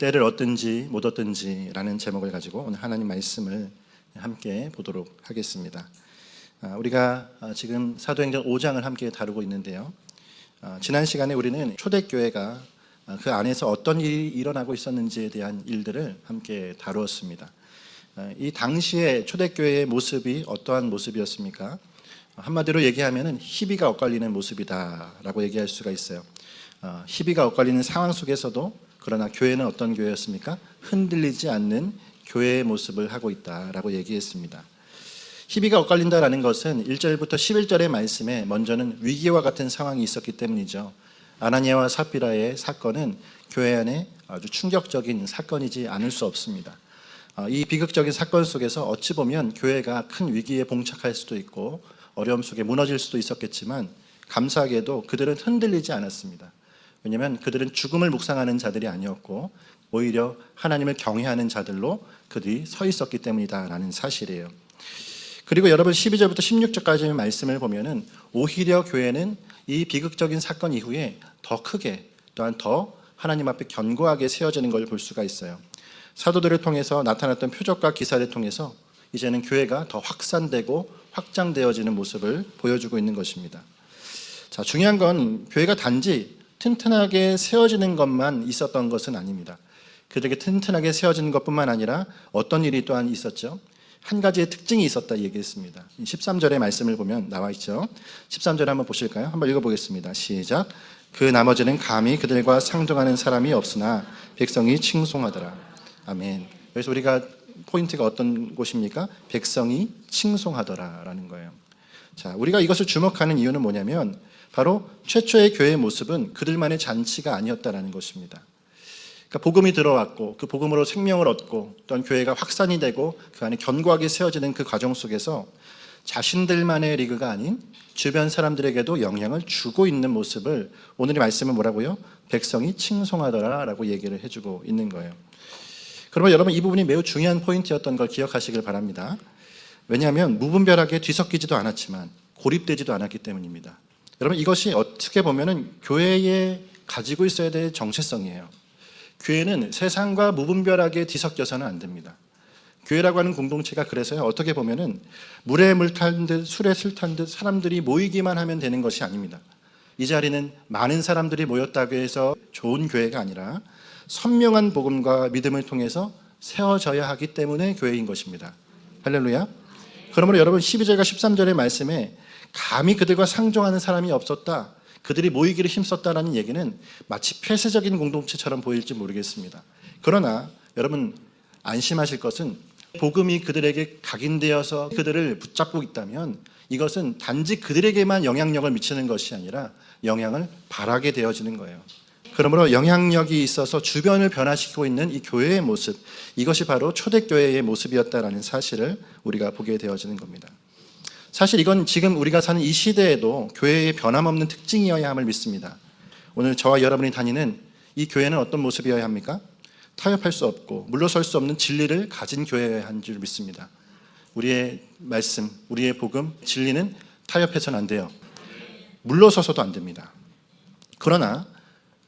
때를 얻든지 못 얻든지라는 제목을 가지고 오늘 하나님 말씀을 함께 보도록 하겠습니다. 우리가 지금 사도행전 5장을 함께 다루고 있는데요. 지난 시간에 우리는 초대교회가 그 안에서 어떤 일이 일어나고 있었는지에 대한 일들을 함께 다루었습니다. 이 당시에 초대교회의 모습이 어떠한 모습이었습니까? 한마디로 얘기하면 희비가 엇갈리는 모습이다라고 얘기할 수가 있어요. 희비가 엇갈리는 상황 속에서도 그러나 교회는 어떤 교회였습니까? 흔들리지 않는 교회의 모습을 하고 있다라고 얘기했습니다. 희비가 엇갈린다라는 것은 1절부터 11절의 말씀에 먼저는 위기와 같은 상황이 있었기 때문이죠. 아나니아와 삽비라의 사건은 교회 안에 아주 충격적인 사건이지 않을 수 없습니다. 이 비극적인 사건 속에서 어찌 보면 교회가 큰 위기에 봉착할 수도 있고 어려움 속에 무너질 수도 있었겠지만 감사하게도 그들은 흔들리지 않았습니다. 왜냐하면 그들은 죽음을 묵상하는 자들이 아니었고 오히려 하나님을 경외하는 자들로 그들이 서 있었기 때문이다라는 사실이에요. 그리고 여러분 12절부터 16절까지의 말씀을 보면은 오히려 교회는 이 비극적인 사건 이후에 더 크게 또한 더 하나님 앞에 견고하게 세워지는 걸 볼 수가 있어요. 사도들을 통해서 나타났던 표적과 기사를 통해서 이제는 교회가 더 확산되고 확장되어지는 모습을 보여주고 있는 것입니다. 자, 중요한 건 교회가 단지 튼튼하게 세워지는 것만 있었던 것은 아닙니다. 그들에게 튼튼하게 세워지는 것뿐만 아니라 어떤 일이 또한 있었죠. 한 가지의 특징이 있었다 얘기했습니다. 13절의 말씀을 보면 나와 있죠. 13절 한번 보실까요? 한번 읽어보겠습니다. 시작. 그 나머지는 감히 그들과 상종하는 사람이 없으나 백성이 칭송하더라. 아멘. 그래서 우리가 포인트가 어떤 곳입니까? 백성이 칭송하더라라는 거예요. 자, 우리가 이것을 주목하는 이유는 뭐냐면 바로 최초의 교회의 모습은 그들만의 잔치가 아니었다라는 것입니다. 그러니까 복음이 들어왔고 그 복음으로 생명을 얻고 또한 교회가 확산이 되고 그 안에 견고하게 세워지는 그 과정 속에서 자신들만의 리그가 아닌 주변 사람들에게도 영향을 주고 있는 모습을 오늘의 말씀은 뭐라고요? 백성이 칭송하더라라고 얘기를 해주고 있는 거예요. 그러면 여러분 이 부분이 매우 중요한 포인트였던 걸 기억하시길 바랍니다. 왜냐하면 무분별하게 뒤섞이지도 않았지만 고립되지도 않았기 때문입니다. 여러분 이것이 어떻게 보면은 교회에 가지고 있어야 될 정체성이에요. 교회는 세상과 무분별하게 뒤섞여서는 안 됩니다. 교회라고 하는 공동체가 그래서요 어떻게 보면은 물에 물 탄 듯 술에 술 탄 듯 사람들이 모이기만 하면 되는 것이 아닙니다. 이 자리는 많은 사람들이 모였다고 해서 좋은 교회가 아니라 선명한 복음과 믿음을 통해서 세워져야 하기 때문에 교회인 것입니다. 할렐루야. 그러므로 여러분 12절과 13절의 말씀에 감히 그들과 상종하는 사람이 없었다, 그들이 모이기를 힘썼다라는 얘기는 마치 폐쇄적인 공동체처럼 보일지 모르겠습니다. 그러나 여러분 안심하실 것은 복음이 그들에게 각인되어서 그들을 붙잡고 있다면 이것은 단지 그들에게만 영향력을 미치는 것이 아니라 영향을 발하게 되어지는 거예요. 그러므로 영향력이 있어서 주변을 변화시키고 있는 이 교회의 모습, 이것이 바로 초대교회의 모습이었다라는 사실을 우리가 보게 되어지는 겁니다. 사실 이건 지금 우리가 사는 이 시대에도 교회의 변함없는 특징이어야 함을 믿습니다. 오늘 저와 여러분이 다니는 이 교회는 어떤 모습이어야 합니까? 타협할 수 없고 물러설 수 없는 진리를 가진 교회여야 한 줄 믿습니다. 우리의 말씀, 우리의 복음, 진리는 타협해서는 안 돼요. 물러서서도 안 됩니다. 그러나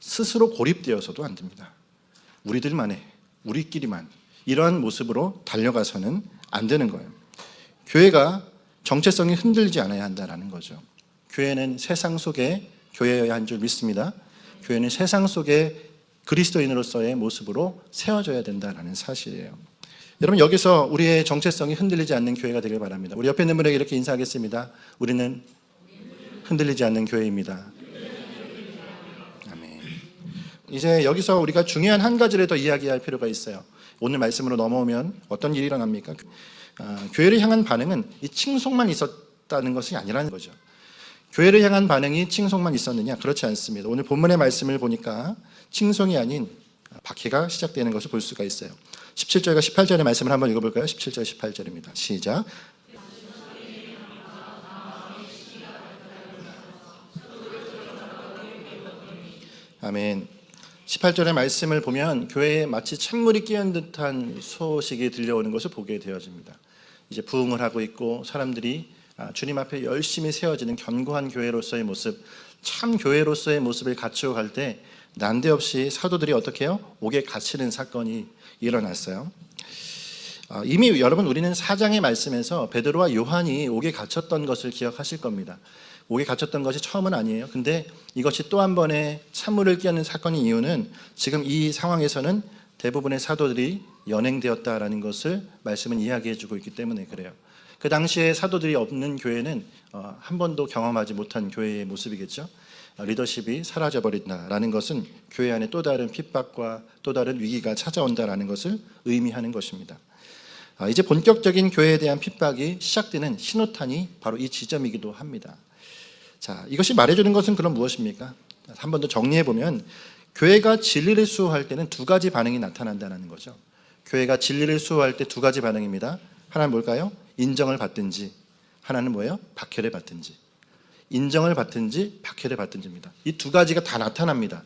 스스로 고립되어서도 안 됩니다. 우리들만의, 우리끼리만 이러한 모습으로 달려가서는 안 되는 거예요. 교회가 정체성이 흔들리지 않아야 한다는 거죠. 교회는 세상 속에 교회여야 한 줄 믿습니다. 교회는 세상 속에 그리스도인으로서의 모습으로 세워져야 된다는 사실이에요. 여러분 여기서 우리의 정체성이 흔들리지 않는 교회가 되길 바랍니다. 우리 옆에 있는 분에게 이렇게 인사하겠습니다. 우리는 흔들리지 않는 교회입니다. 아멘. 이제 여기서 우리가 중요한 한 가지를 더 이야기할 필요가 있어요. 오늘 말씀으로 넘어오면 어떤 일이 일어납니까? 교회를 향한 반응은 이 칭송만 있었다는 것이 아니라는 거죠. 교회를 향한 반응이 칭송만 있었느냐? 그렇지 않습니다. 오늘 본문의 말씀을 보니까 칭송이 아닌 박해가 시작되는 것을 볼 수가 있어요. 17절과 18절의 말씀을 한번 읽어볼까요? 17절 18절입니다. 시작. 아멘. 18절의 말씀을 보면 교회에 마치 찬물이 끼얹은 듯한 소식이 들려오는 것을 보게 되어집니다. 이제 부흥을 하고 있고 사람들이 주님 앞에 열심히 세워지는 견고한 교회로서의 모습, 참 교회로서의 모습을 갖추어 갈 때 난데없이 사도들이 어떻게 해요? 옥에 갇히는 사건이 일어났어요. 이미 여러분 우리는 4장의 말씀에서 베드로와 요한이 옥에 갇혔던 것을 기억하실 겁니다. 옥에 갇혔던 것이 처음은 아니에요. 근데 이것이 또 한 번의 찬물을 끼얹는 사건인 이유는 지금 이 상황에서는 대부분의 사도들이 연행되었다라는 것을 말씀은 이야기해 주고 있기 때문에 그래요. 그 당시에 사도들이 없는 교회는 한 번도 경험하지 못한 교회의 모습이겠죠. 리더십이 사라져버린다라는 것은 교회 안에 또 다른 핍박과 또 다른 위기가 찾아온다라는 것을 의미하는 것입니다. 이제 본격적인 교회에 대한 핍박이 시작되는 신호탄이 바로 이 지점이기도 합니다. 자, 이것이 말해주는 것은 그럼 무엇입니까? 한 번 더 정리해보면 교회가 진리를 수호할 때는 두 가지 반응이 나타난다는 거죠. 교회가 진리를 수호할 때 두 가지 반응입니다. 하나는 뭘까요? 인정을 받든지, 하나는 뭐예요? 박해를 받든지. 인정을 받든지 박해를 받든지입니다. 이 두 가지가 다 나타납니다.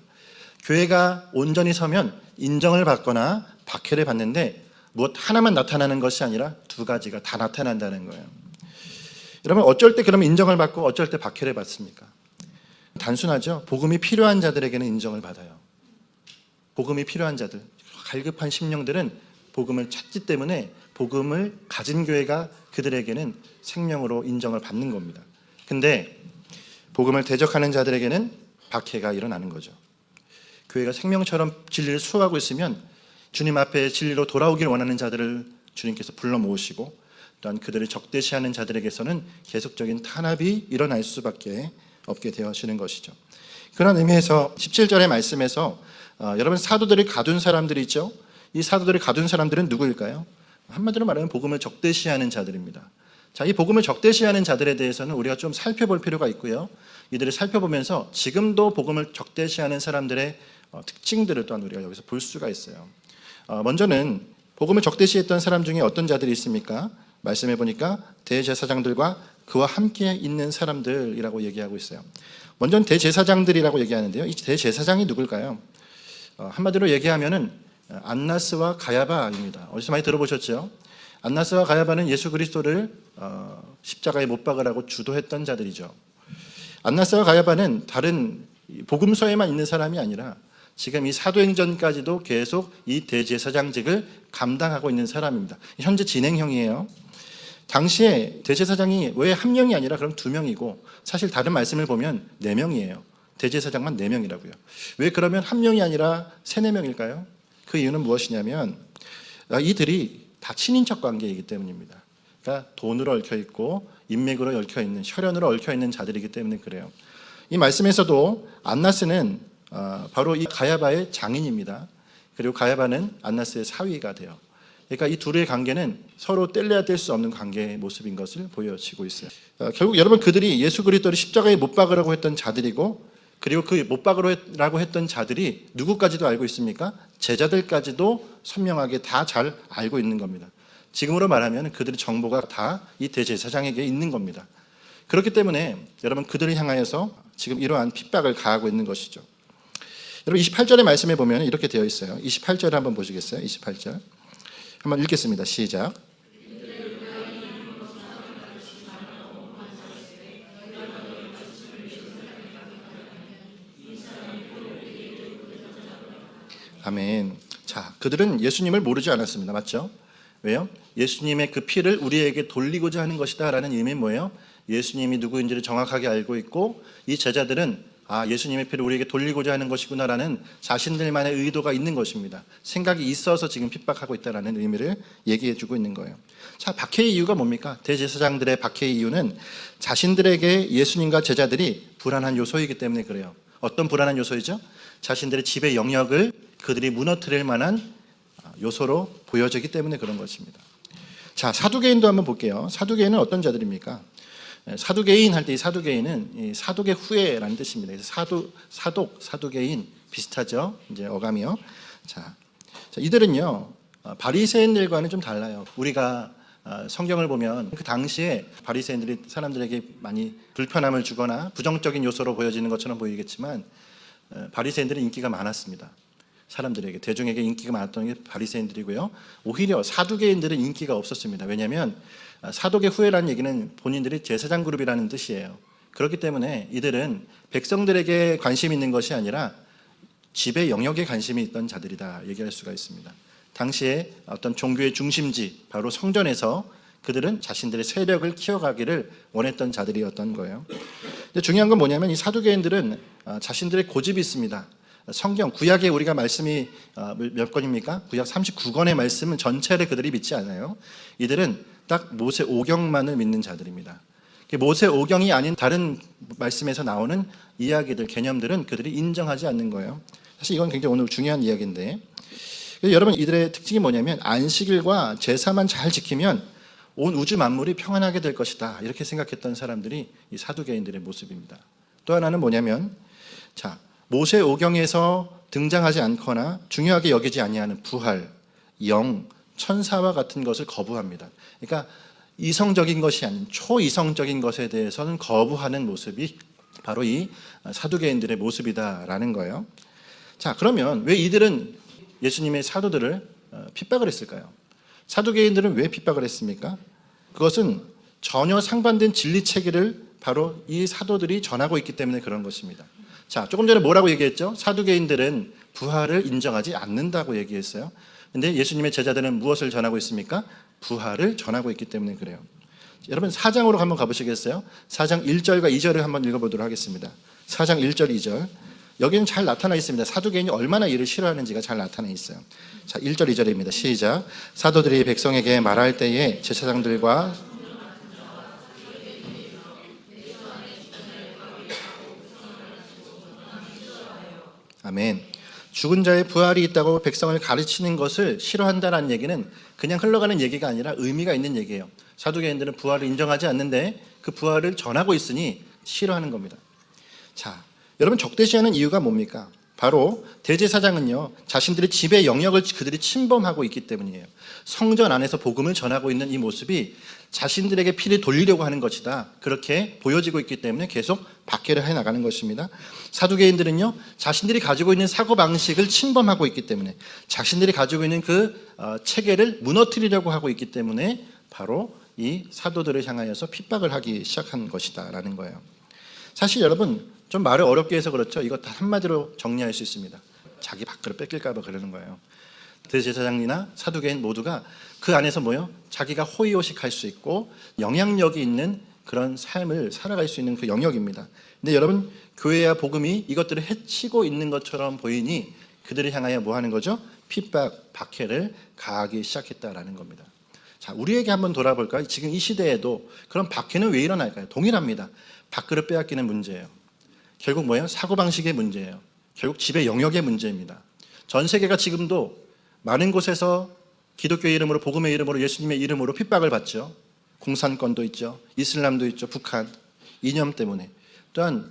교회가 온전히 서면 인정을 받거나 박해를 받는데 무엇 하나만 나타나는 것이 아니라 두 가지가 다 나타난다는 거예요. 여러분 어쩔 때 그러면 인정을 받고 어쩔 때 박해를 받습니까? 단순하죠. 복음이 필요한 자들에게는 인정을 받아요. 복음이 필요한 자들, 갈급한 심령들은 복음을 찾기 때문에 복음을 가진 교회가 그들에게는 생명으로 인정을 받는 겁니다. 근데 복음을 대적하는 자들에게는 박해가 일어나는 거죠. 교회가 생명처럼 진리를 수호하고 있으면 주님 앞에 진리로 돌아오길 원하는 자들을 주님께서 불러 모으시고 또한 그들을 적대시하는 자들에게서는 계속적인 탄압이 일어날 수밖에 없게 되어지는 것이죠. 그런 의미에서 17절의 말씀에서 여러분 사도들을 가둔 사람들이 있죠. 이 사도들을 가둔 사람들은 누구일까요? 한마디로 말하면 복음을 적대시하는 자들입니다. 자, 이 복음을 적대시하는 자들에 대해서는 우리가 좀 살펴볼 필요가 있고요. 이들을 살펴보면서 지금도 복음을 적대시하는 사람들의 특징들을 또한 우리가 여기서 볼 수가 있어요. 먼저는 복음을 적대시했던 사람 중에 어떤 자들이 있습니까? 말씀해 보니까 대제사장들과 그와 함께 있는 사람들이라고 얘기하고 있어요. 먼저는 대제사장들이라고 얘기하는데요. 이 대제사장이 누굴까요? 한마디로 얘기하면은 안나스와 가야바입니다. 어디서 많이 들어보셨죠? 안나스와 가야바는 예수 그리스도를 십자가에 못 박으라고 주도했던 자들이죠. 안나스와 가야바는 다른 복음서에만 있는 사람이 아니라 지금 이 사도행전까지도 계속 이 대제사장직을 감당하고 있는 사람입니다. 현재 진행형이에요. 당시에 대제사장이 왜 한 명이 아니라 그럼 두 명이고 사실 다른 말씀을 보면 네 명이에요. 대제사장만 네 명이라고요. 왜 그러면 한 명이 아니라 세네 명일까요? 그 이유는 무엇이냐면 이들이 다 친인척 관계이기 때문입니다. 그러니까 돈으로 얽혀 있고 인맥으로 얽혀 있는 혈연으로 얽혀 있는 자들이기 때문에 그래요. 이 말씀에서도 안나스는 바로 이 가야바의 장인입니다. 그리고 가야바는 안나스의 사위가 돼요. 그러니까 이 둘의 관계는 서로 뗄래야 뗄 수 없는 관계의 모습인 것을 보여지고 있어요. 결국 여러분 그들이 예수 그리스도를 십자가에 못 박으라고 했던 자들이고 그리고 그 못 박으라고 했던 자들이 누구까지도 알고 있습니까? 제자들까지도 선명하게 다 잘 알고 있는 겁니다. 지금으로 말하면 그들의 정보가 다 이 대제사장에게 있는 겁니다. 그렇기 때문에 여러분 그들을 향하여서 지금 이러한 핍박을 가하고 있는 것이죠. 여러분 28절의 말씀에 보면 이렇게 되어 있어요. 28절 한번 보시겠어요? 28절 한번 읽겠습니다. 시작. 아멘. 자, 그들은 예수님을 모르지 않았습니다. 맞죠? 왜요? 예수님의 그 피를 우리에게 돌리고자 하는 것이다 라는 의미는 뭐예요? 예수님이 누구인지를 정확하게 알고 있고 이 제자들은 예수님의 피를 우리에게 돌리고자 하는 것이구나 라는 자신들만의 의도가 있는 것입니다. 생각이 있어서 지금 핍박하고 있다는 의미를 얘기해 주고 있는 거예요. 자, 박해의 이유가 뭡니까? 대제사장들의 박해의 이유는 자신들에게 예수님과 제자들이 불안한 요소이기 때문에 그래요. 어떤 불안한 요소이죠? 자신들의 지배 영역을 그들이 무너뜨릴 만한 요소로 보여지기 때문에 그런 것입니다. 자, 사두개인도 한번 볼게요. 사두개인은 어떤 자들입니까? 사두개인 할 때 이 사두개인은 사독의 후예라는 뜻입니다. 그래서 사두개인 비슷하죠? 이제 어감이요. 자, 이들은요 바리새인들과는 좀 달라요. 우리가 성경을 보면 그 당시에 바리새인들이 사람들에게 많이 불편함을 주거나 부정적인 요소로 보여지는 것처럼 보이겠지만 바리새인들은 인기가 많았습니다. 사람들에게 대중에게 인기가 많았던 게 바리새인들이고요. 오히려 사두개인들은 인기가 없었습니다. 왜냐하면 사독의 후예라는 얘기는 본인들이 제사장 그룹이라는 뜻이에요. 그렇기 때문에 이들은 백성들에게 관심 있는 것이 아니라 지배 영역에 관심이 있던 자들이다 얘기할 수가 있습니다. 당시에 어떤 종교의 중심지 바로 성전에서 그들은 자신들의 세력을 키워가기를 원했던 자들이었던 거예요. 근데 중요한 건 뭐냐면 이 사두개인들은 자신들의 고집이 있습니다. 성경 구약에 우리가 말씀이 몇 권입니까? 구약 39권의 말씀은 전체를 그들이 믿지 않아요. 이들은 딱 모세 오경만을 믿는 자들입니다. 모세 오경이 아닌 다른 말씀에서 나오는 이야기들, 개념들은 그들이 인정하지 않는 거예요. 사실 이건 굉장히 오늘 중요한 이야기인데, 여러분 이들의 특징이 뭐냐면 안식일과 제사만 잘 지키면 온 우주 만물이 평안하게 될 것이다 이렇게 생각했던 사람들이 이 사두개인들의 모습입니다. 또 하나는 뭐냐면 모세 오경에서 등장하지 않거나 중요하게 여기지 아니하는 부활, 영, 천사와 같은 것을 거부합니다. 그러니까 이성적인 것이 아닌 초이성적인 것에 대해서는 거부하는 모습이 바로 이 사두개인들의 모습이다라는 거예요. 그러면 왜 이들은 예수님의 사도들을 핍박을 했을까요? 사두개인들은 왜 핍박을 했습니까? 그것은 전혀 상반된 진리 체계를 바로 이 사도들이 전하고 있기 때문에 그런 것입니다. 조금 전에 뭐라고 얘기했죠? 사두개인들은 부활을 인정하지 않는다고 얘기했어요. 근데 예수님의 제자들은 무엇을 전하고 있습니까? 부활을 전하고 있기 때문에 그래요. 여러분 4장으로 한번 가보시겠어요? 4장 1절과 2절을 한번 읽어보도록 하겠습니다. 4장 1절 2절 여기는 잘 나타나 있습니다. 사두개인이 얼마나 이를 싫어하는지가 잘 나타나 있어요. 1절 2절입니다. 시작. 사도들이 백성에게 말할 때에 제사장들과 아멘. 죽은 자의 부활이 있다고 백성을 가르치는 것을 싫어한다는 얘기는 그냥 흘러가는 얘기가 아니라 의미가 있는 얘기예요. 사두개인들은 부활을 인정하지 않는데 그 부활을 전하고 있으니 싫어하는 겁니다. 여러분 적대시하는 이유가 뭡니까? 바로 대제사장은요 자신들의 지배 영역을 그들이 침범하고 있기 때문이에요. 성전 안에서 복음을 전하고 있는 이 모습이 자신들에게 피를 돌리려고 하는 것이다 그렇게 보여지고 있기 때문에 계속 박해를 해나가는 것입니다. 사두개인들은요 자신들이 가지고 있는 사고방식을 침범하고 있기 때문에 자신들이 가지고 있는 그 체계를 무너뜨리려고 하고 있기 때문에 바로 이 사도들을 향하여서 핍박을 하기 시작한 것이다 라는 거예요. 사실 여러분 좀 말을 어렵게 해서 그렇죠. 이거 다 한마디로 정리할 수 있습니다. 자기 밥그릇 뺏길까 봐 그러는 거예요. 대제사장이나 사두개인 모두가 그 안에서 자기가 호의호식할 수 있고 영향력이 있는 그런 삶을 살아갈 수 있는 그 영역입니다. 근데 여러분 교회와 복음이 이것들을 해치고 있는 것처럼 보이니 그들을 향하여 뭐 하는 거죠? 핍박, 박해를 가하기 시작했다라는 겁니다. 우리에게 한번 돌아볼까요? 지금 이 시대에도 그런 박해는 왜 일어날까요? 동일합니다. 밥그릇 빼앗기는 문제예요. 결국 뭐예요? 사고방식의 문제예요. 결국 지배 영역의 문제입니다. 전 세계가 지금도 많은 곳에서 기독교의 이름으로 복음의 이름으로 예수님의 이름으로 핍박을 받죠. 공산권도 있죠. 이슬람도 있죠. 북한 이념 때문에 또한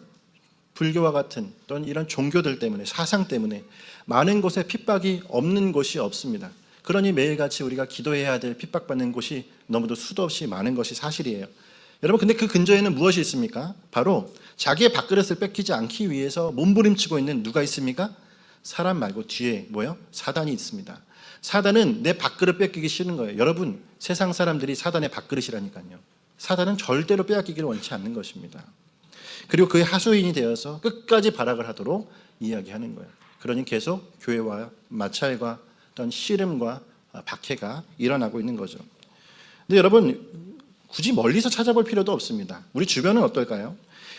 불교와 같은 또는 이런 종교들 때문에 사상 때문에 많은 곳에 핍박이 없는 곳이 없습니다. 그러니 매일같이 우리가 기도해야 될 핍박받는 곳이 너무도 수도 없이 많은 것이 사실이에요. 여러분 근데 그 근저에는 무엇이 있습니까? 바로 자기의 밥그릇을 뺏기지 않기 위해서 몸부림치고 있는 누가 있습니까? 사람 말고 뒤에 사단이 있습니다. 사단은 내 밥그릇 뺏기기 싫은 거예요. 여러분 세상 사람들이 사단의 밥그릇이라니까요. 사단은 절대로 빼앗기기를 원치 않는 것입니다. 그리고 그의 하수인이 되어서 끝까지 발악을 하도록 이야기하는 거예요. 그러니 계속 교회와 마찰과 어떤 씨름과 박해가 일어나고 있는 거죠. 근데 여러분 굳이 멀리서 찾아볼 필요도 없습니다. 우리 주변은 어떨까요?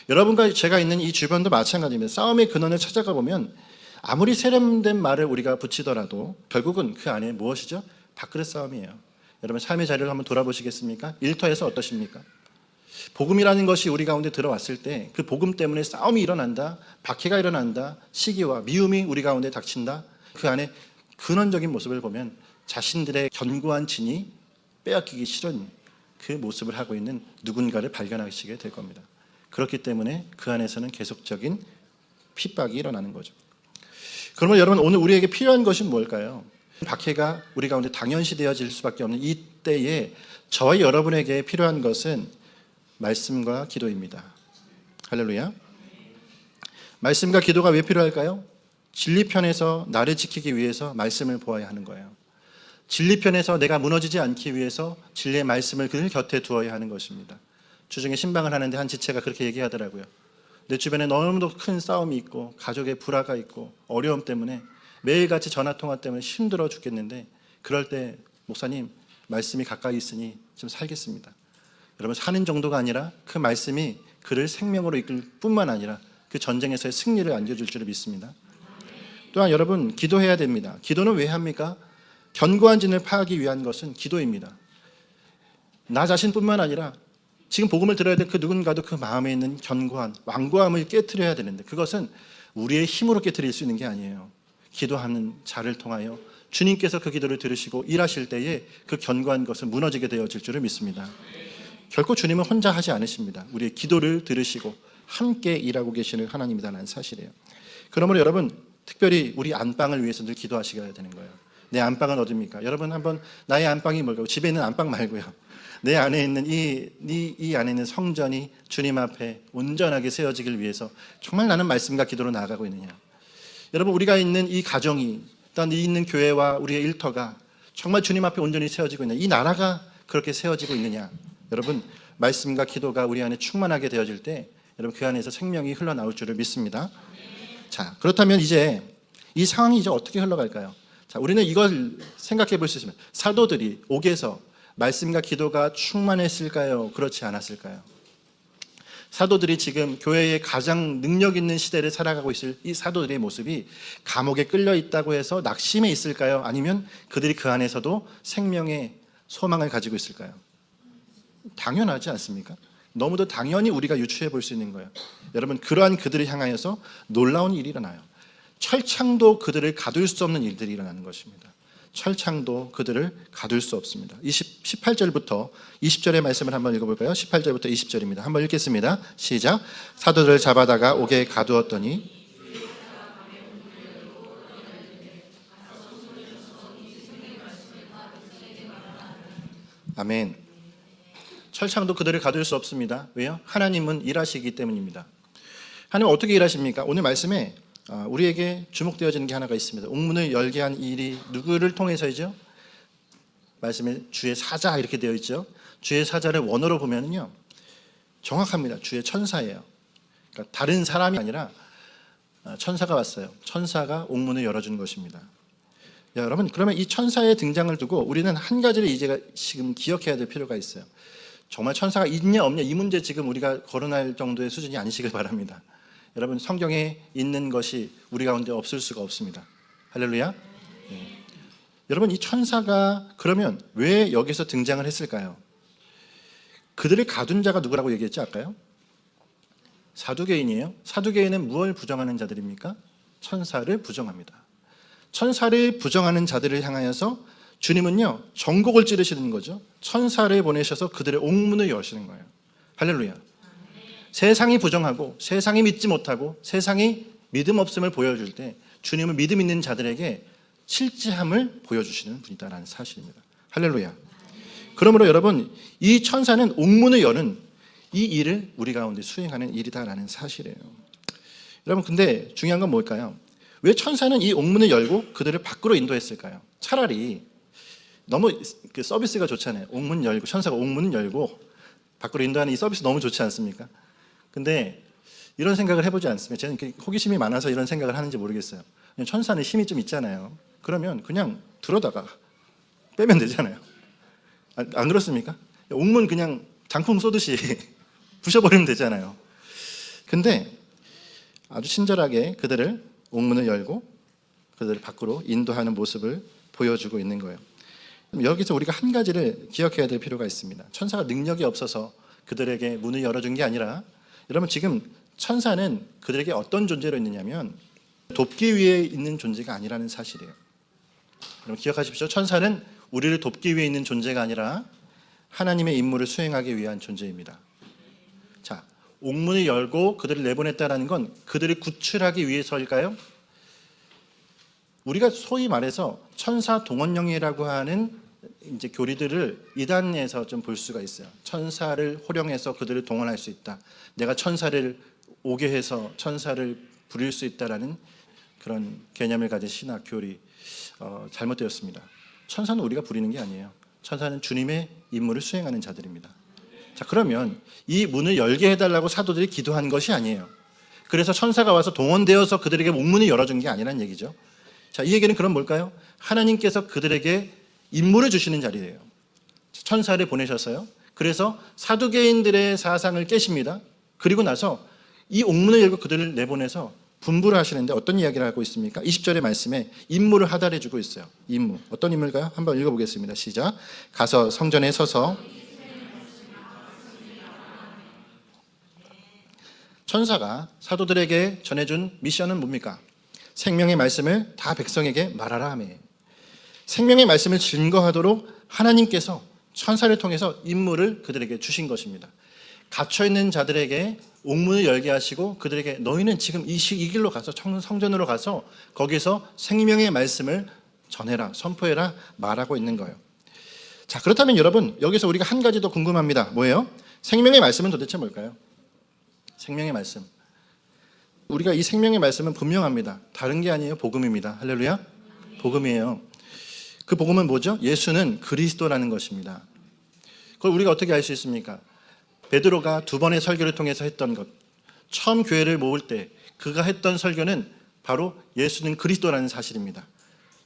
여러분과 제가 있는 이 주변도 마찬가지입니다. 싸움의 근원을 찾아가 보면 아무리 세련된 말을 우리가 붙이더라도 결국은 그 안에 무엇이죠? 밥그릇 싸움이에요. 여러분 삶의 자리를 한번 돌아보시겠습니까? 일터에서 어떠십니까? 복음이라는 것이 우리 가운데 들어왔을 때 그 복음 때문에 싸움이 일어난다, 박해가 일어난다, 시기와 미움이 우리 가운데 닥친다. 그 안에 근원적인 모습을 보면 자신들의 견고한 진이 빼앗기기 싫은 그 모습을 하고 있는 누군가를 발견하시게 될 겁니다. 그렇기 때문에 그 안에서는 계속적인 핍박이 일어나는 거죠. 그러면 여러분 오늘 우리에게 필요한 것이 뭘까요? 박해가 우리 가운데 당연시 되어질 수밖에 없는 이때에 저와 여러분에게 필요한 것은 말씀과 기도입니다. 할렐루야. 말씀과 기도가 왜 필요할까요? 진리편에서 나를 지키기 위해서 말씀을 보아야 하는 거예요. 진리편에서 내가 무너지지 않기 위해서 진리의 말씀을 그 곁에 두어야 하는 것입니다. 주중에 신방을 하는데 한 지체가 그렇게 얘기하더라고요. 내 주변에 너무도 큰 싸움이 있고 가족의 불화가 있고 어려움 때문에 매일같이 전화통화 때문에 힘들어 죽겠는데 그럴 때 목사님 말씀이 가까이 있으니 좀 살겠습니다. 여러분 사는 정도가 아니라 그 말씀이 그를 생명으로 이끌 뿐만 아니라 그 전쟁에서의 승리를 안겨줄 줄을 믿습니다. 또한 여러분 기도해야 됩니다. 기도는 왜 합니까? 견고한 진을 파하기 위한 것은 기도입니다. 나 자신뿐만 아니라 지금 복음을 들어야 될 그 누군가도 그 마음에 있는 견고한 완고함을 깨트려야 되는데 그것은 우리의 힘으로 깨트릴 수 있는 게 아니에요. 기도하는 자를 통하여 주님께서 그 기도를 들으시고 일하실 때에 그 견고한 것은 무너지게 되어질 줄을 믿습니다. 결코 주님은 혼자 하지 않으십니다. 우리의 기도를 들으시고 함께 일하고 계시는 하나님이라는 사실이에요. 그러므로 여러분 특별히 우리 안방을 위해서 늘 기도하시게 되는 거예요. 내 안방은 어디입니까? 여러분 한번 나의 안방이 뭘까요? 집에 있는 안방 말고요. 내 안에 있는 이 안에 있는 성전이 주님 앞에 온전하게 세워지길 위해서 정말 나는 말씀과 기도로 나아가고 있느냐. 여러분 우리가 있는 이 가정이 또한 이 있는 교회와 우리의 일터가 정말 주님 앞에 온전히 세워지고 있느냐. 이 나라가 그렇게 세워지고 있느냐. 여러분 말씀과 기도가 우리 안에 충만하게 되어질 때 여러분 그 안에서 생명이 흘러나올 줄을 믿습니다. 자, 그렇다면 이제 이 상황이 이제 어떻게 흘러갈까요? 자, 우리는 이걸 생각해 볼 수 있습니다. 사도들이 옥에서 말씀과 기도가 충만했을까요? 그렇지 않았을까요? 사도들이 지금 교회의 가장 능력 있는 시대를 살아가고 있을 이 사도들의 모습이 감옥에 끌려 있다고 해서 낙심해 있을까요? 아니면 그들이 그 안에서도 생명의 소망을 가지고 있을까요? 당연하지 않습니까? 너무도 당연히 우리가 유추해 볼 수 있는 거예요. 여러분 그러한 그들을 향하여서 놀라운 일이 일어나요. 철창도 그들을 가둘 수 없는 일들이 일어나는 것입니다. 철창도 그들을 가둘 수 없습니다. 18절부터 20절의 말씀을 한번 읽어볼까요? 18절부터 20절입니다. 한번 읽겠습니다. 시작. 사도들을 잡아다가 옥에 가두었더니 아멘. 철창도 그들을 가둘 수 없습니다. 왜요? 하나님은 일하시기 때문입니다. 하나님은 어떻게 일하십니까? 오늘 말씀에 우리에게 주목되어지는 게 하나가 있습니다. 옥문을 열게 한 일이 누구를 통해서이죠? 말씀에 주의 사자 이렇게 되어 있죠. 주의 사자를 원어로 보면요 정확합니다. 주의 천사예요. 그러니까 다른 사람이 아니라 천사가 왔어요. 천사가 옥문을 열어준 것입니다. 여러분 그러면 이 천사의 등장을 두고 우리는 한 가지를 이제 지금 기억해야 될 필요가 있어요. 정말 천사가 있냐 없냐 이 문제 지금 우리가 거론할 정도의 수준이 아니시길 바랍니다. 여러분 성경에 있는 것이 우리 가운데 없을 수가 없습니다. 할렐루야. 네. 여러분 이 천사가 그러면 왜 여기서 등장을 했을까요? 그들을 가둔 자가 누구라고 얘기했지 아까요? 사두개인이에요. 사두개인은 무엇을 부정하는 자들입니까? 천사를 부정합니다. 천사를 부정하는 자들을 향하여서 주님은요 전곡을 찌르시는 거죠. 천사를 보내셔서 그들의 옥문을 여시는 거예요. 할렐루야. 세상이 부정하고 세상이 믿지 못하고 세상이 믿음 없음을 보여줄 때 주님은 믿음 있는 자들에게 실제함을 보여주시는 분이다라는 사실입니다. 할렐루야. 그러므로 여러분 이 천사는 옥문을 여는 이 일을 우리 가운데 수행하는 일이다라는 사실이에요. 여러분 근데 중요한 건 뭘까요? 왜 천사는 이 옥문을 열고 그들을 밖으로 인도했을까요? 차라리 너무 그 서비스가 좋잖아요. 옥문 열고 천사가 옥문 열고 밖으로 인도하는 이 서비스 너무 좋지 않습니까? 근데 이런 생각을 해보지 않습니다. 저는 호기심이 많아서 이런 생각을 하는지 모르겠어요. 천사는 힘이 좀 있잖아요. 그러면 그냥 들어다가 빼면 되잖아요. 안 그렇습니까? 옥문 그냥 장풍 쏘듯이 부셔버리면 되잖아요. 근데 아주 친절하게 그들을 옥문을 열고 그들을 밖으로 인도하는 모습을 보여주고 있는 거예요. 여기서 우리가 한 가지를 기억해야 될 필요가 있습니다. 천사가 능력이 없어서 그들에게 문을 열어준 게 아니라 여러분 지금 천사는 그들에게 어떤 존재로 있느냐면 돕기 위해 있는 존재가 아니라는 사실이에요. 여러분 기억하십시오. 천사는 우리를 돕기 위해 있는 존재가 아니라 하나님의 임무를 수행하기 위한 존재입니다. 자, 옥문을 열고 그들을 내보냈다는 건 그들을 구출하기 위해서일까요? 우리가 소위 말해서 천사 동원령이라고 하는 이제 교리들을 이단에서 좀 볼 수가 있어요. 천사를 호령해서 그들을 동원할 수 있다. 내가 천사를 오게 해서 천사를 부릴 수 있다라는 그런 개념을 가진 신학 교리 잘못되었습니다. 천사는 우리가 부리는 게 아니에요. 천사는 주님의 임무를 수행하는 자들입니다. 자, 그러면 이 문을 열게 해달라고 사도들이 기도한 것이 아니에요. 그래서 천사가 와서 동원되어서 그들에게 옥문을 열어준 게 아니라는 얘기죠. 자, 이 얘기는 그럼 뭘까요? 하나님께서 그들에게 임무를 주시는 자리예요. 천사를 보내셔서요. 그래서 사두개인들의 사상을 깨십니다. 그리고 나서 이 옥문을 열고 그들을 내보내서 분부를 하시는데 어떤 이야기를 하고 있습니까? 20절의 말씀에 임무를 하달해 주고 있어요. 임무. 어떤 임무일까요? 한번 읽어보겠습니다. 시작. 가서 성전에 서서 천사가 사도들에게 전해준 미션은 뭡니까? 생명의 말씀을 다 백성에게 말하라 하며, 생명의 말씀을 증거하도록 하나님께서 천사를 통해서 임무를 그들에게 주신 것입니다. 갇혀있는 자들에게 옥문을 열게 하시고 그들에게 너희는 지금 이 길로 가서 성전으로 가서 거기서 생명의 말씀을 전해라, 선포해라 말하고 있는 거예요. 자, 그렇다면 여러분, 여기서 우리가 한 가지 더 궁금합니다. 뭐예요? 생명의 말씀은 도대체 뭘까요? 생명의 말씀. 우리가 이 생명의 말씀은 분명합니다. 다른 게 아니에요. 복음입니다. 할렐루야. 복음이에요. 그 복음은 뭐죠? 예수는 그리스도라는 것입니다. 그걸 우리가 어떻게 알 수 있습니까? 베드로가 두 번의 설교를 통해서 했던 것, 처음 교회를 모을 때 그가 했던 설교는 바로 예수는 그리스도라는 사실입니다.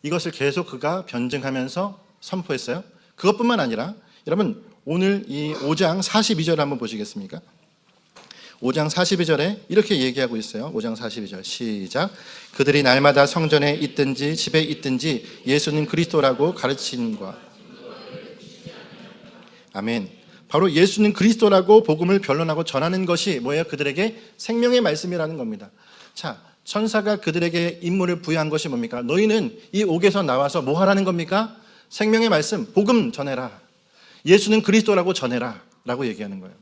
이것을 계속 그가 변증하면서 선포했어요. 그것뿐만 아니라 여러분, 오늘 이 5장 42절 한번 보시겠습니까? 5장 42절에 이렇게 얘기하고 있어요. 5장 42절 시작. 그들이 날마다 성전에 있든지 집에 있든지 예수님 그리스도라고 가르침과, 아멘. 바로 예수는 그리스도라고 복음을 변론하고 전하는 것이 뭐예요? 그들에게 생명의 말씀이라는 겁니다. 자, 천사가 그들에게 임무를 부여한 것이 뭡니까? 너희는 이 옥에서 나와서 뭐 하라는 겁니까? 생명의 말씀, 복음 전해라. 예수는 그리스도라고 전해라 라고 얘기하는 거예요.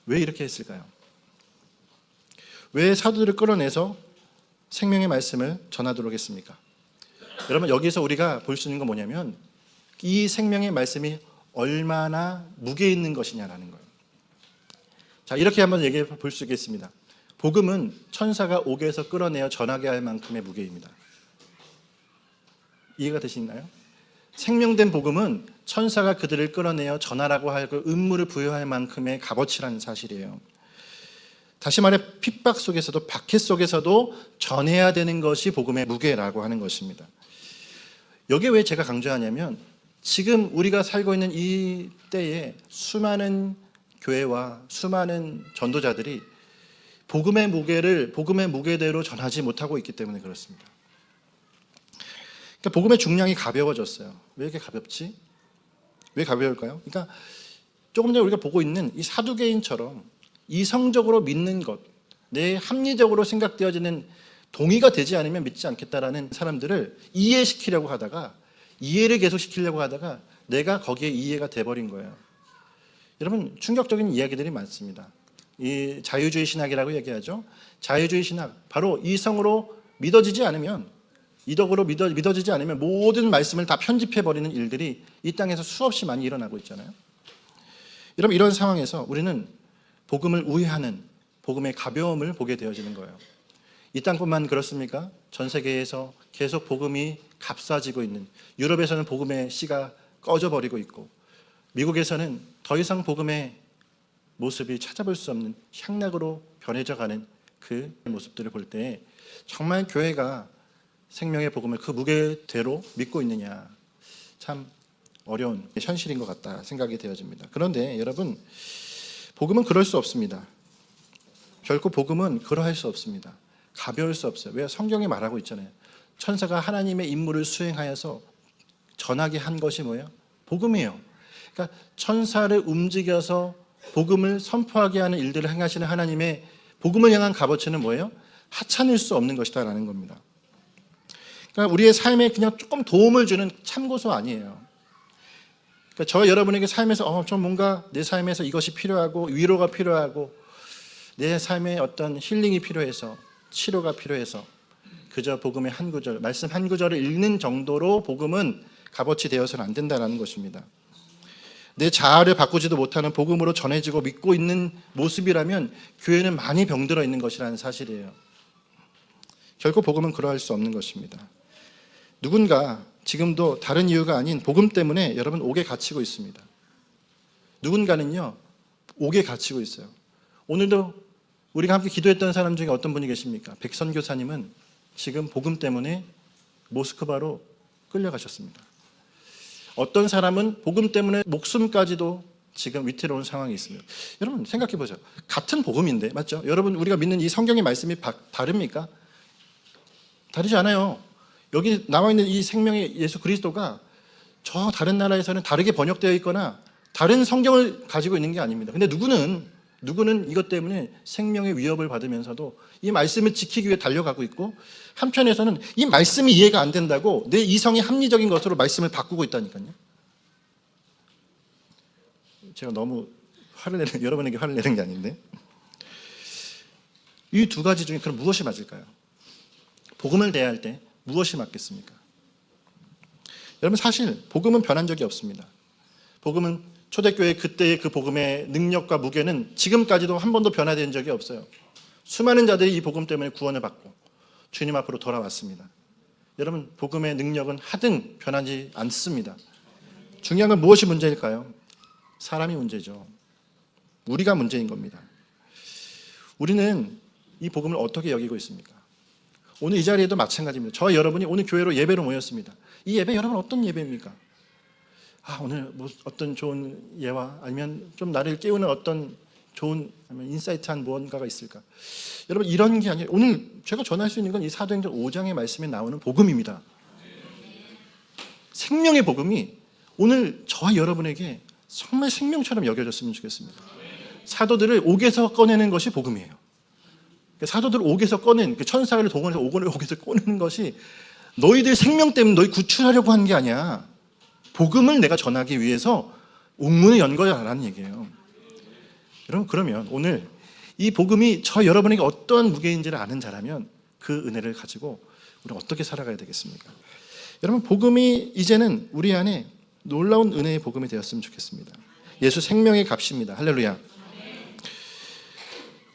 왜 이렇게 했을까요? 왜 사도들을 끌어내서 생명의 말씀을 전하도록 했습니까? 여러분, 여기서 우리가 볼 수 있는 건 뭐냐면 이 생명의 말씀이 얼마나 무게 있는 것이냐라는 거예요. 자, 이렇게 한번 얘기해 볼 수 있겠습니다. 복음은 천사가 옥에서 끌어내어 전하게 할 만큼의 무게입니다. 이해가 되시나요? 생명된 복음은 천사가 그들을 끌어내어 전하라고 할 그 임무를 부여할 만큼의 값어치라는 사실이에요. 다시 말해 핍박 속에서도 박해 속에서도 전해야 되는 것이 복음의 무게라고 하는 것입니다. 여기에 왜 제가 강조하냐면 지금 우리가 살고 있는 이 때에 수많은 교회와 수많은 전도자들이 복음의 무게를 복음의 무게대로 전하지 못하고 있기 때문에 그렇습니다. 그러니까 복음의 중량이 가벼워졌어요. 왜 이렇게 가볍지? 왜 가벼울까요? 그러니까 조금 전에 우리가 보고 있는 이 사두개인처럼 이성적으로 믿는 것, 내 합리적으로 생각되어지는 동의가 되지 않으면 믿지 않겠다라는 사람들을 이해시키려고 하다가 이해를 계속 시키려고 하다가 내가 거기에 이해가 돼버린 거예요. 여러분, 충격적인 이야기들이 많습니다. 이 자유주의 신학이라고 얘기하죠. 자유주의 신학, 바로 이성으로 믿어지지 않으면, 이덕으로 믿어지지 않으면 모든 말씀을 다 편집해버리는 일들이 이 땅에서 수없이 많이 일어나고 있잖아요. 여러분, 이런 상황에서 우리는 복음을 우회하는 복음의 가벼움을 보게 되어지는 거예요. 이 땅뿐만 그렇습니까? 전 세계에서 계속 복음이 값싸지고 있는, 유럽에서는 복음의 씨가 꺼져버리고 있고, 미국에서는 더 이상 복음의 모습이 찾아볼 수 없는 향락으로 변해져가는 그 모습들을 볼 때 정말 교회가 생명의 복음을 그 무게대로 믿고 있느냐, 참 어려운 현실인 것 같다 생각이 되어집니다. 그런데 여러분, 복음은 그럴 수 없습니다. 결코 복음은 그러할 수 없습니다. 가벼울 수 없어요. 왜? 성경에 말하고 있잖아요. 천사가 하나님의 임무를 수행하여서 전하게 한 것이 뭐예요? 복음이에요. 그러니까 천사를 움직여서 복음을 선포하게 하는 일들을 행하시는 하나님의 복음을 향한 값어치는 뭐예요? 하찮을 수 없는 것이다라는 겁니다. 그러니까 우리의 삶에 그냥 조금 도움을 주는 참고서 아니에요. 그러니까 저 여러분에게 삶에서 좀 뭔가 내 삶에서 이것이 필요하고 위로가 필요하고 내 삶에 어떤 힐링이 필요해서 치료가 필요해서 그저 복음의 한 구절, 말씀 한 구절을 읽는 정도로 복음은 값어치 되어서는 안 된다는 것입니다. 내 자아를 바꾸지도 못하는 복음으로 전해지고 믿고 있는 모습이라면 교회는 많이 병들어 있는 것이라는 사실이에요. 결코 복음은 그러할 수 없는 것입니다. 누군가 지금도 다른 이유가 아닌 복음 때문에 여러분 옥에 갇히고 있습니다. 누군가는요 옥에 갇히고 있어요. 오늘도 우리가 함께 기도했던 사람 중에 어떤 분이 계십니까? 백선교사님은 지금 복음 때문에 모스크바로 끌려가셨습니다. 어떤 사람은 복음 때문에 목숨까지도 지금 위태로운 상황이 있습니다. 여러분 생각해 보세요. 같은 복음인데, 맞죠? 여러분 우리가 믿는 이 성경의 말씀이 다릅니까? 다르지 않아요. 여기 나와 있는 이 생명의 예수 그리스도가 저 다른 나라에서는 다르게 번역되어 있거나 다른 성경을 가지고 있는 게 아닙니다. 근데 누구는 이것 때문에 생명의 위협을 받으면서도 이 말씀을 지키기 위해 달려가고 있고, 한편에서는 이 말씀이 이해가 안 된다고 내 이성이 합리적인 것으로 말씀을 바꾸고 있다니까요. 제가 너무 여러분에게 화를 내는 게 아닌데, 이 두 가지 중에 그럼 무엇이 맞을까요? 복음을 대할 때 무엇이 맞겠습니까? 여러분 사실 복음은 변한 적이 없습니다. 복음은 초대교회 그때의 그 복음의 능력과 무게는 지금까지도 한 번도 변화된 적이 없어요. 수많은 자들이 이 복음 때문에 구원을 받고 주님 앞으로 돌아왔습니다. 여러분 복음의 능력은 하등 변하지 않습니다. 중요한 건 무엇이 문제일까요? 사람이 문제죠. 우리가 문제인 겁니다. 우리는 이 복음을 어떻게 여기고 있습니까? 오늘 이 자리에도 마찬가지입니다. 저와 여러분이 오늘 교회로 예배로 모였습니다. 이 예배 여러분 어떤 예배입니까? 오늘 뭐 어떤 좋은 예와 아니면 좀 나를 깨우는 어떤 좋은 아니면 인사이트한 무언가가 있을까? 여러분 이런 게 아니라 오늘 제가 전할 수 있는 건 이 사도행전 5장의 말씀에 나오는 복음입니다. 생명의 복음이 오늘 저와 여러분에게 정말 생명처럼 여겨졌으면 좋겠습니다. 사도들을 옥에서 꺼내는 것이 복음이에요. 사도들을 옥에서 꺼낸 그 천사를 동원해서 옥에서 꺼내는 것이 너희들 생명 때문에 너희 구출하려고 한 게 아니야. 복음을 내가 전하기 위해서 옥문을 연 거야라는 얘기예요. 여러분 그러면 오늘 이 복음이 저 여러분에게 어떤 무게인지를 아는 자라면 그 은혜를 가지고 우리는 어떻게 살아가야 되겠습니까? 여러분 복음이 이제는 우리 안에 놀라운 은혜의 복음이 되었으면 좋겠습니다. 예수 생명의 값입니다. 할렐루야.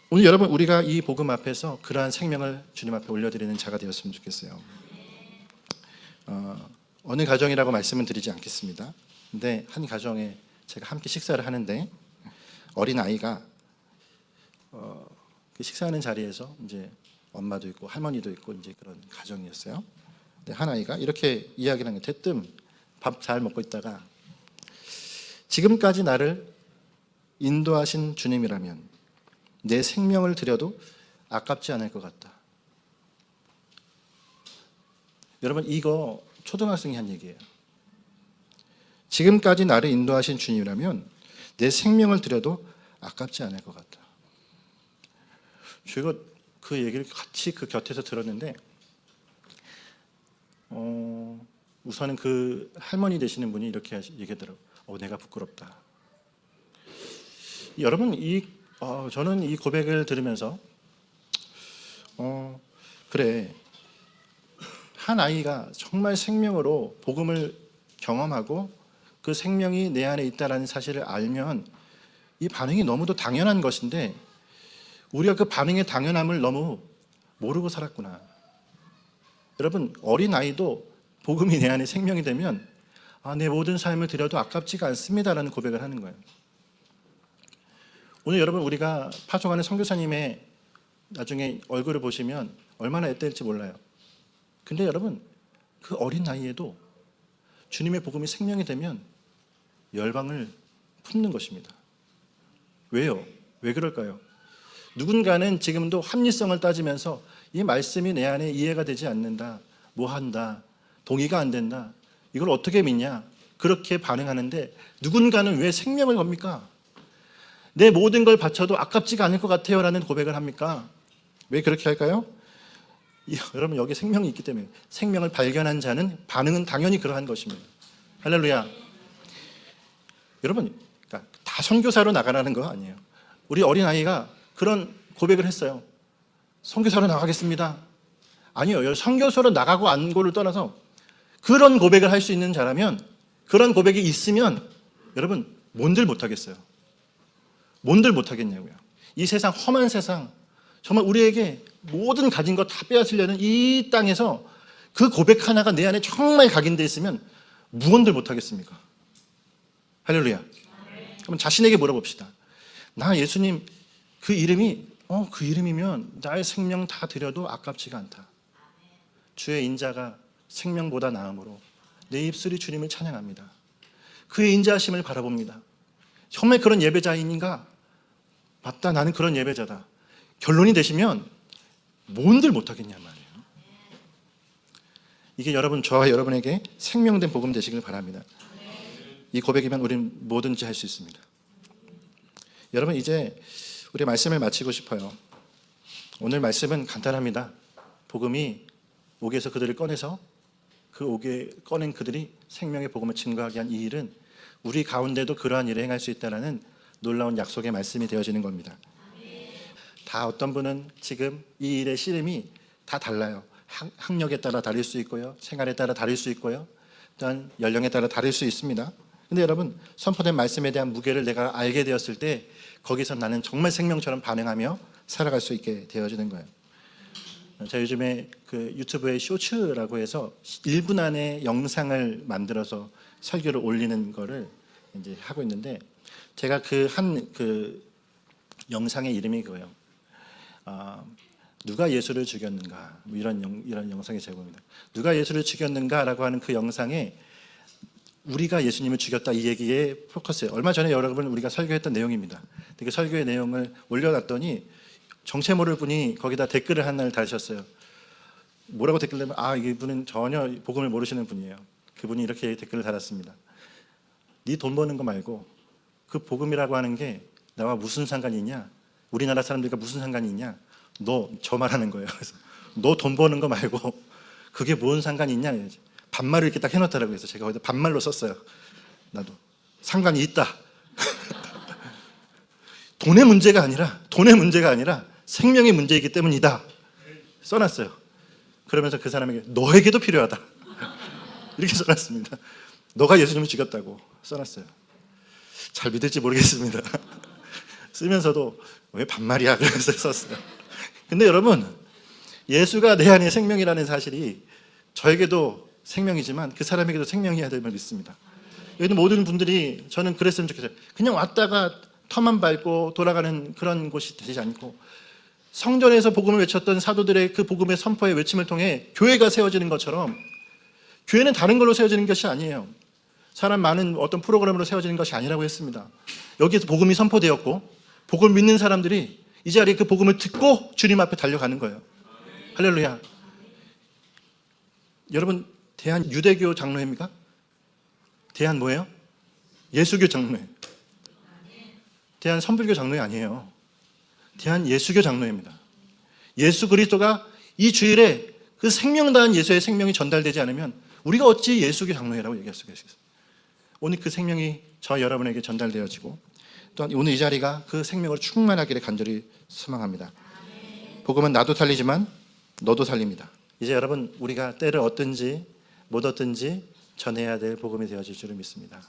오늘 여러분 우리가 이 복음 앞에서 그러한 생명을 주님 앞에 올려드리는 자가 되었으면 좋겠어요. 어느 가정이라고 말씀은 드리지 않겠습니다. 근데 한 가정에 제가 함께 식사를 하는데 어린 아이가 그 식사하는 자리에서 이제 엄마도 있고 할머니도 있고 이제 그런 가정이었어요. 근데 한 아이가 이렇게 이야기를 한 게 대뜸 밥 잘 먹고 있다가 지금까지 나를 인도하신 주님이라면 내 생명을 드려도 아깝지 않을 것 같다. 여러분 이거 초등학생이 한 얘기예요. 지금까지 나를 인도하신 주님이라면 내 생명을 드려도 아깝지 않을 것 같다. 제가 그 얘기를 같이 그 곁에서 들었는데 우선은 그 할머니 되시는 분이 이렇게 얘기하더라고요. 내가 부끄럽다. 여러분 저는 이 고백을 들으면서 그래, 한 아이가 정말 생명으로 복음을 경험하고 그 생명이 내 안에 있다는 사실을 알면 이 반응이 너무도 당연한 것인데 우리가 그 반응의 당연함을 너무 모르고 살았구나. 여러분 어린 아이도 복음이 내 안에 생명이 되면 내 모든 삶을 드려도 아깝지가 않습니다라는 고백을 하는 거예요. 오늘 여러분 우리가 파송하는 선교사님의 나중에 얼굴을 보시면 얼마나 앳될지 몰라요. 근데 여러분 그 어린 나이에도 주님의 복음이 생명이 되면 열방을 품는 것입니다. 왜요? 왜 그럴까요? 누군가는 지금도 합리성을 따지면서 이 말씀이 내 안에 이해가 되지 않는다, 뭐 한다, 동의가 안 된다, 이걸 어떻게 믿냐, 그렇게 반응하는데 누군가는 왜 생명을 겁니까? 내 모든 걸 바쳐도 아깝지가 않을 것 같아요 라는 고백을 합니까? 왜 그렇게 할까요? 여러분 여기 생명이 있기 때문에 생명을 발견한 자는 반응은 당연히 그러한 것입니다. 할렐루야. 여러분 그러니까 다 선교사로 나가라는 거 아니에요. 우리 어린아이가 그런 고백을 했어요. 선교사로 나가겠습니다. 아니요. 선교사로 나가고 안고를 떠나서 그런 고백을 할 수 있는 자라면, 그런 고백이 있으면 여러분 뭔들 못하겠어요. 뭔들 못하겠냐고요. 이 세상, 험한 세상, 정말 우리에게 모든 가진 것 다 빼앗으려는 이 땅에서 그 고백 하나가 내 안에 정말 각인되어 있으면 무언들 못하겠습니까? 할렐루야. 그럼 자신에게 물어봅시다. 나 예수님 그 이름이 그 이름이면 나의 생명 다 드려도 아깝지가 않다. 주의 인자가 생명보다 나음으로 내 입술이 주님을 찬양합니다. 그의 인자하심을 바라봅니다. 정말 그런 예배자인가? 맞다, 나는 그런 예배자다. 결론이 되시면 뭔들 못하겠냐 말이에요. 이게 저와 여러분에게 생명된 복음 되시길 바랍니다. 이 고백이면 우리는 뭐든지 할 수 있습니다. 여러분, 이제 우리 말씀을 마치고 싶어요. 오늘 말씀은 간단합니다. 복음이 옥에서 그들을 꺼내서 그 옥에 꺼낸 그들이 생명의 복음을 증거하게 한 이 일은 우리 가운데도 그러한 일을 행할 수 있다는 놀라운 약속의 말씀이 되어지는 겁니다. 다 어떤 분은 지금 이 일의 씨름이 다 달라요. 학력에 따라 다를 수 있고요, 생활에 따라 다를 수 있고요, 또한 연령에 따라 다를 수 있습니다. 근데 여러분, 선포된 말씀에 대한 무게를 내가 알게 되었을 때 거기서 나는 정말 생명처럼 반응하며 살아갈 수 있게 되어지는 거예요. 제가 요즘에 그 유튜브에 쇼츠라고 해서 1분 안에 영상을 만들어서 설교를 올리는 거를 이제 하고 있는데, 제가 그 영상의 이름이 그거예요. 누가 예수를 죽였는가, 뭐 이런 영상의 제목입니다. 누가 예수를 죽였는가라고 하는 그 영상에 우리가 예수님을 죽였다 이 얘기에 포커스예요. 얼마 전에 여러분 우리가 설교했던 내용입니다. 그 설교의 내용을 올려놨더니 정체 모를 분이 거기다 댓글을 하나를 달으셨어요. 뭐라고 댓글을 하면 이분은 전혀 복음을 모르시는 분이에요. 그분이 이렇게 댓글을 달았습니다. 네 돈 버는 거 말고 그 복음이라고 하는 게 나와 무슨 상관이 있냐? 우리나라 사람들과 무슨 상관이 있냐? 너 저 말하는 거예요. 그래서 너 돈 버는 거 말고 그게 뭔 상관이 있냐? 반말을 이렇게 딱 해놓더라고요. 그래서 제가 거기다 반말로 썼어요. 나도 상관이 있다. 돈의 문제가 아니라 생명의 문제이기 때문이다. 써놨어요. 그러면서 그 사람에게 너에게도 필요하다. 이렇게 써놨습니다. 너가 예수님을 죽였다고 써놨어요. 잘 믿을지 모르겠습니다. 쓰면서도 왜 반말이야? 그래서 썼어요. 근데 여러분, 예수가 내 안에 생명이라는 사실이 저에게도 생명이지만 그 사람에게도 생명이어야 됨을 믿습니다. 여기 모든 분들이 저는 그랬으면 좋겠어요. 그냥 왔다가 터만 밟고 돌아가는 그런 곳이 되지 않고, 성전에서 복음을 외쳤던 사도들의 그 복음의 선포의 외침을 통해 교회가 세워지는 것처럼, 교회는 다른 걸로 세워지는 것이 아니에요. 사람 많은 어떤 프로그램으로 세워지는 것이 아니라고 했습니다. 여기에서 복음이 선포되었고 복음을 믿는 사람들이 이 자리에 그 복음을 듣고 주님 앞에 달려가는 거예요. 할렐루야. 여러분, 대한 유대교 장로회입니까? 대한 뭐예요? 예수교 장로회. 대한 선불교 장로회 아니에요. 대한 예수교 장로회입니다. 예수 그리스도가 이 주일에 그 생명 다한 예수의 생명이 전달되지 않으면 우리가 어찌 예수교 장로회라고 얘기할 수가 있어요. 오늘 그 생명이 저 여러분에게 전달되어지고, 또한 오늘 이 자리가 그 생명으로 충만하기를 간절히 소망합니다. 복음은 나도 살리지만 너도 살립니다. 이제 여러분, 우리가 때를 얻든지 못 얻든지 전해야 될 복음이 되어질 줄을 믿습니다.